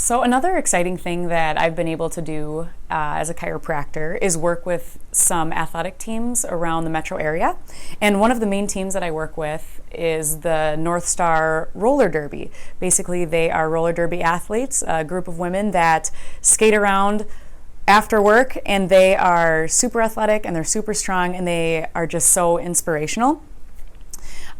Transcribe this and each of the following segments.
So another exciting thing that I've been able to do as a chiropractor is work with some athletic teams around the metro area. And one of the main teams that I work with is the North Star Roller Derby. Basically, they are roller derby athletes, a group of women that skate around after work, and they are super athletic and they're super strong and they are just so inspirational.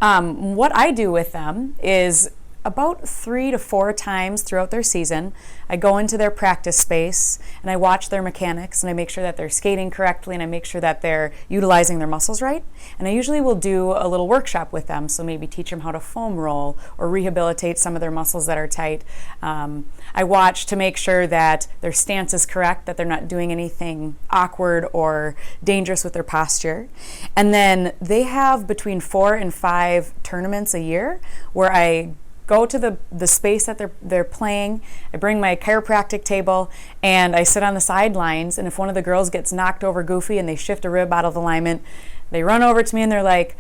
What I do with them is about 3 to 4 times throughout their season, I go into their practice space and I watch their mechanics and I make sure that they're skating correctly and I make sure that they're utilizing their muscles right. And I usually will do a little workshop with them, so maybe teach them how to foam roll or rehabilitate some of their muscles that are tight. I watch to make sure that their stance is correct, that they're not doing anything awkward or dangerous with their posture. And then they have between 4 and 5 tournaments a year where I go to the space that they're playing. I bring my chiropractic table and I sit on the sidelines, and if one of the girls gets knocked over goofy and they shift a rib out of alignment, they run over to me and they're like,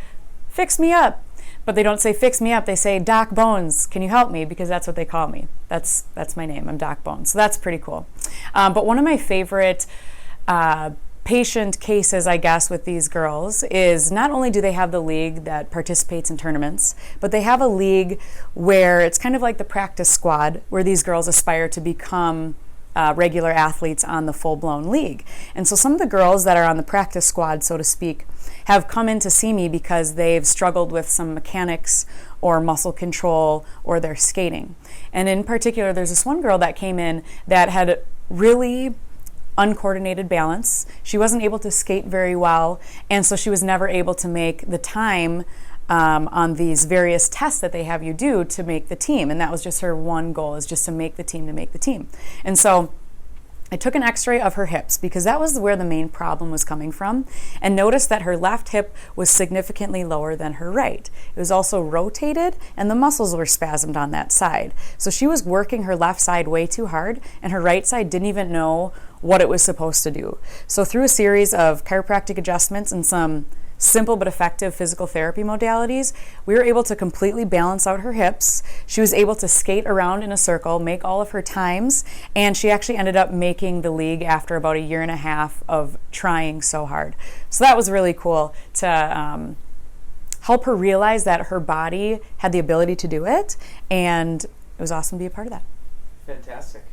"Fix me up." But they don't say "fix me up," they say "Doc Bones, can you help me?" Because that's what they call me. That's my name. I'm Doc Bones. So that's pretty cool. But one of my favorite patient cases, I guess, with these girls is not only do they have the league that participates in tournaments, but they have a league where it's kind of like the practice squad, where these girls aspire to become regular athletes on the full-blown league. And so some of the girls that are on the practice squad, so to speak, have come in to see me because they've struggled with some mechanics or muscle control or their skating. And in particular, there's this one girl that came in that had really uncoordinated balance. She wasn't able to skate very well, and so she was never able to make the time on these various tests that they have you do to make the team. And that was just her one goal, is just to make the team. And so I took an x-ray of her hips because that was where the main problem was coming from, and noticed that her left hip was significantly lower than her right. It was also rotated and the muscles were spasmed on that side. So she was working her left side way too hard and her right side didn't even know what it was supposed to do. So through a series of chiropractic adjustments and some simple but effective physical therapy modalities, we were able to completely balance out her hips. She was able to skate around in a circle, make all of her times, and she actually ended up making the league after about 1.5 years of trying so hard. So that was really cool to help her realize that her body had the ability to do it, and it was awesome to be a part of that. Fantastic.